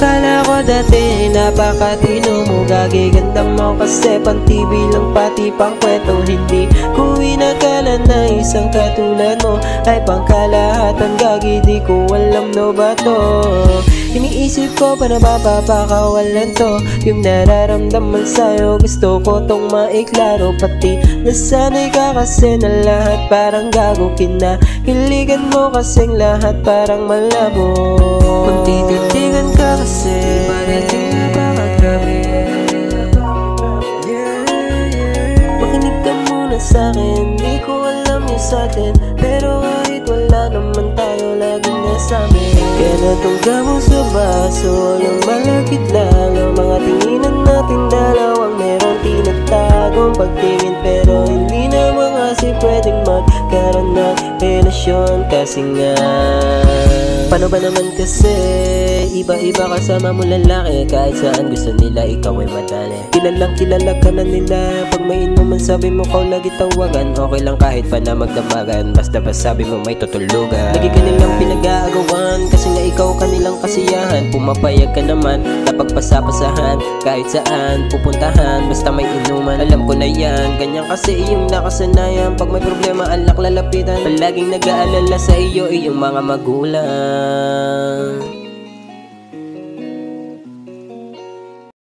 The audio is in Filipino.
Akala ko dati napakatino mo, gagi ganda mo kasi pang-TV lang pati pang kwento. Hindi ko inakala na isang katulad mo ay pangkalahatan, gagi di ko alam no ba to. Iniisip ko pa na mapapakawalan to, yung nararamdaman sa'yo gusto ko tong maiklaro. Pati nasanay ka kasi na lahat parang gago, kinahiligan mo kasing lahat parang malabo. Kung tititigan ka kasi parang di napakagrabe. Makinig ka muna sa'kin, di ko alam yung sa'tin, pero kahit wala naman tayo laging nasama. Kaya natungga mo sa baso, walang malapit lang ang mga tinginan natin dalawang meron tinatagong pagtingin. Pero hindi naman kasi pwedeng magkaroon ng relasyon kasi nga paano ba naman kasi iba-iba kasama mo lalaki, kahit saan gusto nila ikaw ay madali. Kilalang kilala ka na nila, pag may inuman sabi mo kaw lagi tawagan. Okay lang kahit pa na magdamagan, basta ba sabi mo may tutulugan. Lagi ka nilang pinag-aagawan kasi nga ikaw kanilang kasiyahan. Pumapayag ka naman na pagpasapasahan kahit saan pupuntahan, basta may inuman. Alam ko na yan, ganyan kasi iyong nakasanayan. Pag may problema alak lalapitan, palaging nag-aalala sa iyo iyong mga magulang.